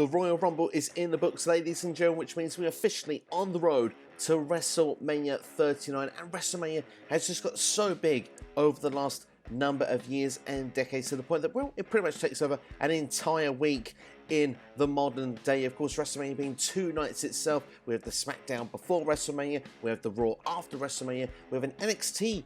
The Royal Rumble is in the books, ladies and gentlemen, which means we're officially on the road to WrestleMania 39. And WrestleMania has just got so big over the last number of years and decades to the point that, well, it pretty much takes over an entire week in the modern day. Of course, WrestleMania being 2 nights itself. We have the SmackDown before WrestleMania, we have the Raw after WrestleMania, we have an NXT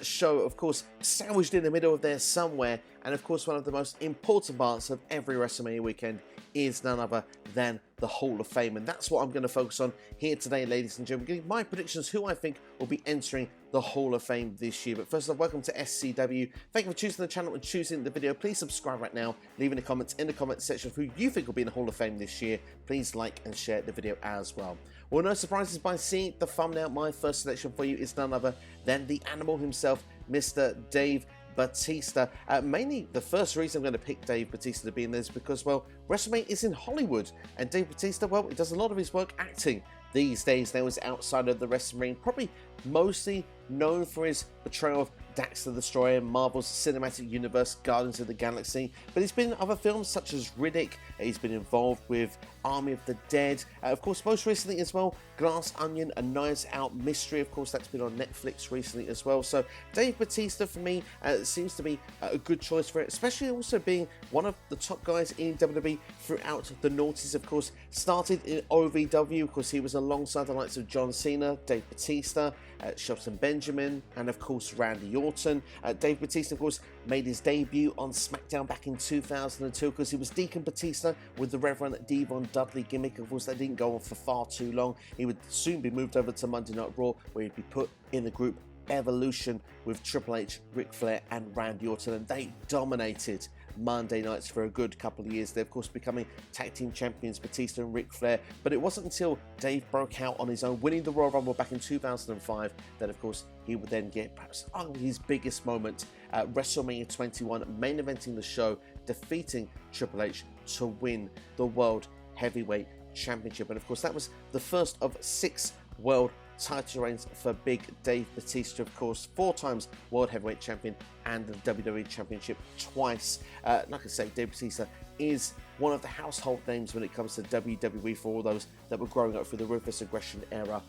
show, of course, sandwiched in the middle of there somewhere, and of course one of the most important parts of every WrestleMania weekend is none other than the Hall of Fame, and that's what I'm going to focus on here today, ladies and gentlemen, giving my predictions who I think will be entering the Hall of Fame this year. But first of all, welcome to SCW. Thank you for choosing the channel and choosing the video. Please subscribe right now, leaving the comments in the comment section of who you think will be in the Hall of Fame this year. Please like and share the video as well. Well, no surprises by seeing the thumbnail. My first selection for you is none other than the animal himself, Mr. Dave Batista. Mainly, the first reason I'm going to pick Dave Batista to be in this because, well, WrestleMania is in Hollywood, and Dave Batista, well, he does a lot of his work acting these days. Now he's outside of the wrestling ring, probably mostly known for his portrayal of Dax the Destroyer, Marvel's Cinematic Universe, Guardians of the Galaxy, but he's been in other films such as Riddick. He's been involved with Army of the Dead, of course most recently as well, Glass Onion, A Knives Out Mystery, of course that's been on Netflix recently as well. So Dave Batista for me seems to be a good choice for it, especially also being one of the top guys in WWE throughout the noughties. Of course started in OVW, of course he was alongside the likes of John Cena, Dave Batista, Shelton Benjamin, and of course Randy Orton. Dave Batista, of course, made his debut on SmackDown back in 2002 because he was Deacon Batista with the Reverend Devon Dudley gimmick. Of course, that didn't go on for far too long. He would soon be moved over to Monday Night Raw, where he'd be put in the group Evolution with Triple H, Ric Flair, and Randy Orton, and they dominated Monday nights for a good couple of years. They're of course becoming tag team champions, Batista and Ric Flair, but it wasn't until Dave broke out on his own, winning the Royal Rumble back in 2005, that of course he would then get perhaps his biggest moment at WrestleMania 21, main eventing the show, defeating Triple H to win the World Heavyweight Championship. And of course that was the first of 6 world title reigns for Big Dave Batista, of course 4 times World Heavyweight Champion and the WWE Championship twice. Like I say, Dave Batista is one of the household names when it comes to WWE for all those that were growing up through the Ruthless Aggression era,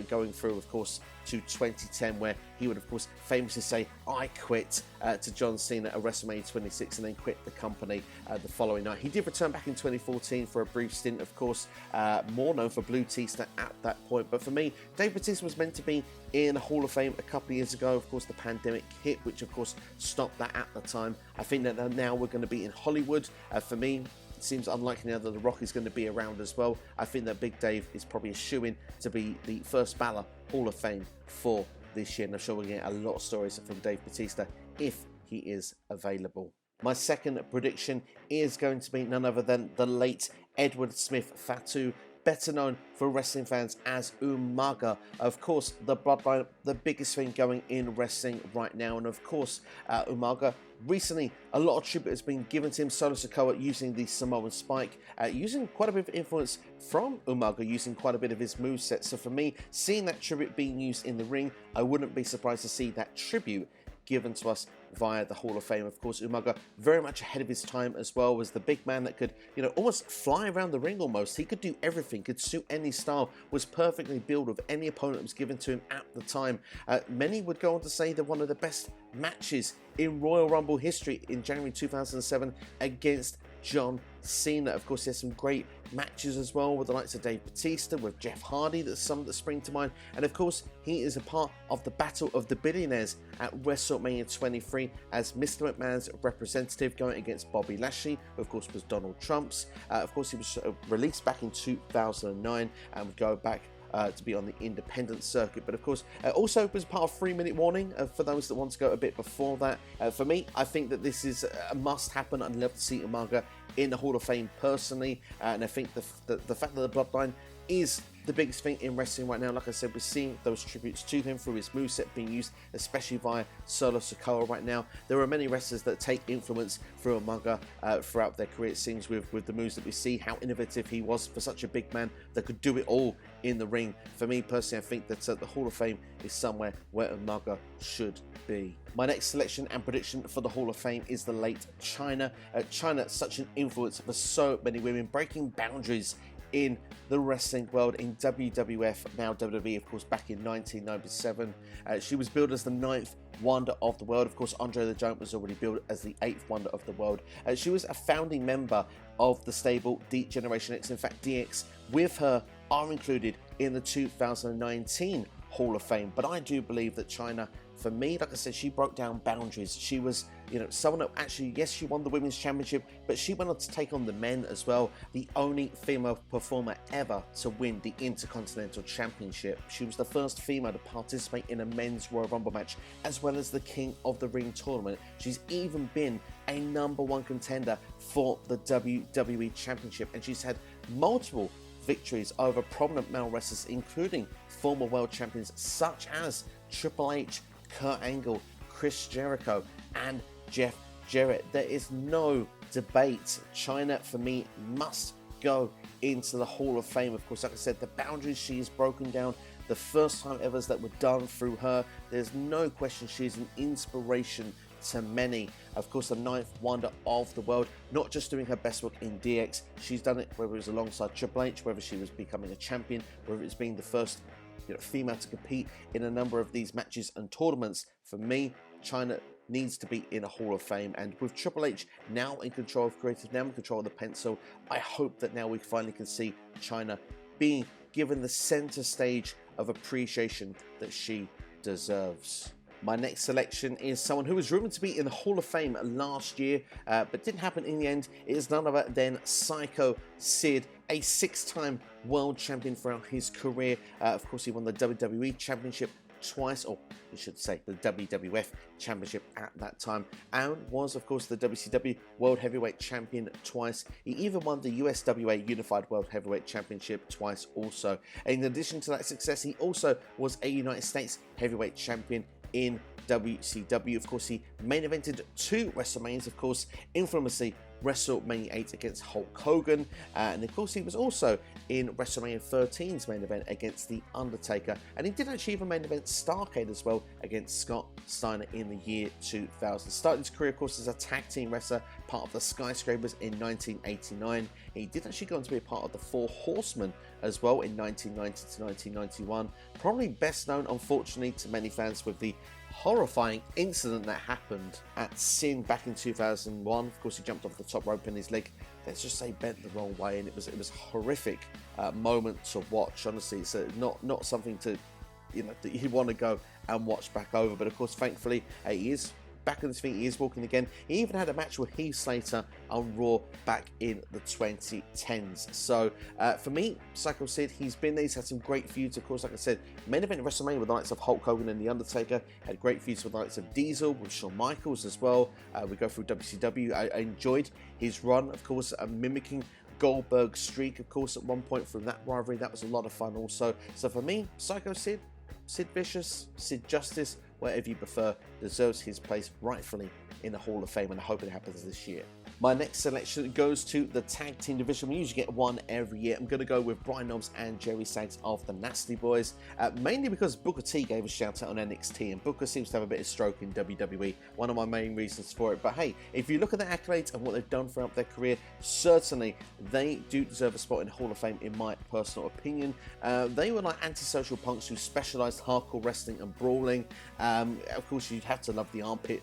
going through of course to 2010, where he would of course famously say I quit to John Cena at WrestleMania 26 and then quit the company the following night. He did return back in 2014 for a brief stint, of course, more known for Blue Tista at that point. But for me, Dave Batista was meant to be in the Hall of Fame a couple of years ago. Of course the pandemic hit, which of course stopped that at the time. I think that now we're going to be in Hollywood. For me, it seems unlikely now that The Rock is going to be around as well. I think that Big Dave is probably a shoo-in to be the first ballot Hall of Fame for this year, and I'm sure we'll get a lot of stories from Dave Batista if he is available. My second prediction is going to be none other than the late Edward Smith Fatu, better known for wrestling fans as Umaga. Of course, the Bloodline, the biggest thing going in wrestling right now, and of course, Umaga, recently a lot of tribute has been given to him, Solo Sikoa using the Samoan Spike, using quite a bit of influence from Umaga, using quite a bit of his moveset. So for me, seeing that tribute being used in the ring, I wouldn't be surprised to see that tribute given to us via the Hall of Fame. Of course, Umaga very much ahead of his time as well, was the big man that could, almost fly around the ring almost. He could do everything, could suit any style, was perfectly built with any opponent that was given to him at the time. Many would go on to say that one of the best matches in Royal Rumble history in January 2007 against John Cena. Of course, there's some great matches as well with the likes of Dave Batista, with Jeff Hardy, that's some that spring to mind, and of course he is a part of the Battle of the Billionaires at WrestleMania 23 as Mr. McMahon's representative, going against Bobby Lashley, who of course was Donald Trump's. Of course he was released back in 2009 and would go back to be on the independent circuit, but of course also was part of 3-minute warning for those that want to go a bit before that. For me, I think that this is a must happen. I'd love to see Umaga in the Hall of Fame personally, and I think the fact that the Bloodline is the biggest thing in wrestling right now. Like I said, we're seeing those tributes to him through his moveset being used, especially via Solo Sikoa right now. There are many wrestlers that take influence from Umaga throughout their career, it seems, with the moves that we see, how innovative he was for such a big man that could do it all in the ring. For me personally, I think that the Hall of Fame is somewhere where Umaga should be. My next selection and prediction for the Hall of Fame is the late Chyna. Chyna, such an influence for so many women, breaking boundaries in the wrestling world, in WWF, now WWE, of course, back in 1997. She was billed as the 9th wonder of the world. Of course, Andre the Giant was already billed as the 8th wonder of the world. She was a founding member of the stable Generation X. In fact, DX with her are included in the 2019 Hall of Fame. But I do believe that Chyna, for me, like I said, she broke down boundaries. She was, someone that actually, yes, she won the Women's Championship, but she went on to take on the men as well. The only female performer ever to win the Intercontinental Championship. She was the first female to participate in a men's Royal Rumble match, as well as the King of the Ring tournament. She's even been a #1 contender for the WWE Championship, and she's had multiple victories over prominent male wrestlers, including former world champions such as Triple H, Kurt Angle, Chris Jericho, and Jeff Jarrett. There is no debate. Chyna, for me, must go into the Hall of Fame. Of course, like I said, the boundaries she has broken down, the first time evers that were done through her, there's no question she's an inspiration to many. Of course, the 9th wonder of the world, not just doing her best work in DX, she's done it whether it was alongside Triple H, whether she was becoming a champion, whether it's being the first female to compete in a number of these matches and tournaments. For me, Chyna needs to be in a Hall of Fame, and with Triple H now in control of creative, now in control of the pencil, I hope that now we finally can see Chyna being given the center stage of appreciation that she deserves. My next selection is someone who was rumored to be in the Hall of Fame last year, but didn't happen in the end. It is none other than Psycho Sid, a 6-time world champion throughout his career. Of course, he won the WWE Championship twice, or we should say the WWF Championship at that time, and was, of course, the WCW World Heavyweight Champion twice. He even won the USWA Unified World Heavyweight Championship twice also. In addition to that success, he also was a United States Heavyweight Champion in WCW. Of course, he main evented 2 WrestleManias, of course, infamously WrestleMania 8 against Hulk Hogan, and of course he was also in WrestleMania 13's main event against The Undertaker, and he did achieve a main event Starrcade as well against Scott Steiner in the year 2000. Started his career, of course, as a tag team wrestler, part of the Skyscrapers in 1989. He did actually go on to be a part of the Four Horsemen as well in 1990 to 1991. Probably best known, unfortunately, to many fans with the horrifying incident that happened at Sin back in 2001. Of course, he jumped off the top rope and his leg, let's just say, bent the wrong way, and it was a horrific moment to watch. Honestly, it's not something to that you want to go and watch back over. But of course, thankfully, he is back on his feet, he is walking again. He even had a match with Heath Slater on Raw back in the 2010s. So for me, Psycho Sid, he's been there, he's had some great feuds, of course. Like I said, main event at WrestleMania with the likes of Hulk Hogan and The Undertaker, had great feuds with the likes of Diesel, with Shawn Michaels as well. We go through WCW. I enjoyed his run, of course, mimicking Goldberg's streak, of course, at one point from that rivalry. That was a lot of fun also. So for me, Psycho Sid, Sid Vicious, Sid Justice, whatever you prefer, deserves his place rightfully in the Hall of Fame, and I hope it happens this year. My next selection goes to the tag team division. We usually get one every year. I'm going to go with Brian Knobbs and Jerry Sags of the Nasty Boys, mainly because Booker T gave a shout out on NXT, and Booker seems to have a bit of stroke in WWE, one of my main reasons for it. But hey, if you look at the accolades and what they've done throughout their career, certainly they do deserve a spot in the Hall of Fame, in my personal opinion. They were like antisocial punks who specialized hardcore wrestling and brawling. Of course, you'd have to love the armpit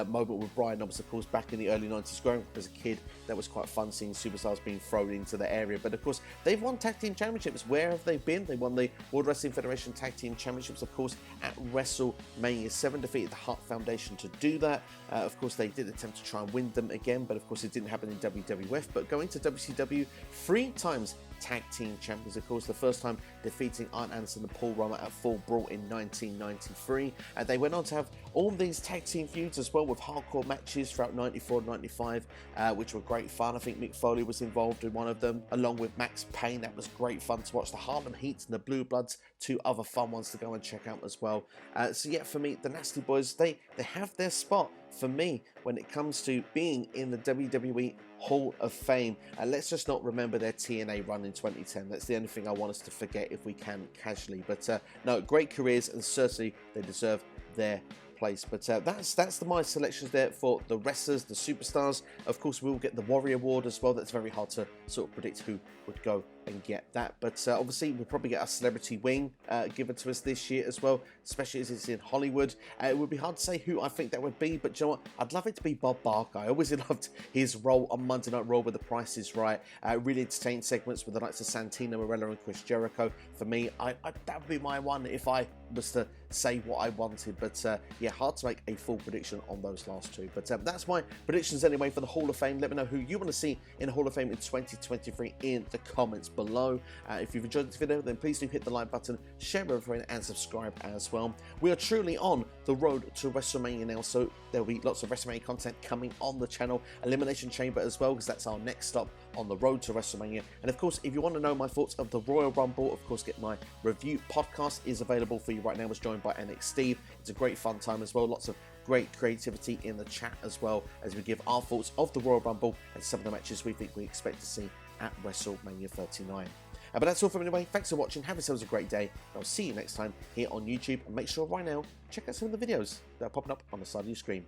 moment with Brian Knobbs, of course, back in the early 90s. Growing up as a kid, that was quite fun seeing superstars being thrown into the area. But of course, they've won tag team championships. Where have they been? They won the World Wrestling Federation tag team championships, of course, at WrestleMania 7, defeated the Hart Foundation to do that. Of course, they did attempt to try and win them again, but of course, it didn't happen in WWF. But going to WCW, 3 times tag team champions, of course, the first time defeating Arn Anderson and Paul Roma at Full Brawl in 1993. They went on to have all these tag team feuds as well with hardcore matches throughout 94 and 95, which were great fun. I think Mick Foley was involved in one of them, along with Max Payne. That was great fun to watch. The Harlem Heat and the Blue Bloods, two other fun ones to go and check out as well. So yeah, for me, the Nasty Boys, they have their spot for me when it comes to being in the WWE Hall of Fame. Let's just not remember their TNA run in 2010. That's the only thing I want us to forget if we can casually. But no, great careers, and certainly they deserve their place. But that's my selections there for the wrestlers, the superstars. Of course, we will get the Warrior Award as well. That's very hard to sort of predict who would go and get that. But obviously, we'll probably get a celebrity wing given to us this year as well, especially as it's in Hollywood. It would be hard to say who I think that would be, but you know what? I'd love it to be Bob Barker. I always loved his role on Monday Night Raw with The Price is Right. Really entertaining segments with the likes of Santino Marella and Chris Jericho. For me, that would be my one if I was to say what I wanted. But yeah, hard to make a full prediction on those last two. But that's my predictions anyway for the Hall of Fame. Let me know who you want to see in the Hall of Fame in 2023 in the comments below. If you've enjoyed this video, then please do hit the like button, share with a friend, and subscribe as well. We are truly on the road to WrestleMania now, so there'll be lots of WrestleMania content coming on the channel. Elimination Chamber as well, because that's our next stop on the road to WrestleMania. And of course, if you want to know my thoughts of the Royal Rumble, of course, get my review podcast is available for you right now. I was joined by NX Steve. It's a great fun time as well. Lots of great creativity in the chat as well, as we give our thoughts of the Royal Rumble and some of the matches we think we expect to see at WrestleMania 39. But that's all from me anyway. Thanks for watching. Have yourselves a great day. I'll see you next time here on YouTube. And make sure right now, check out some of the videos that are popping up on the side of your screen.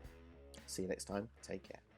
See you next time. Take care.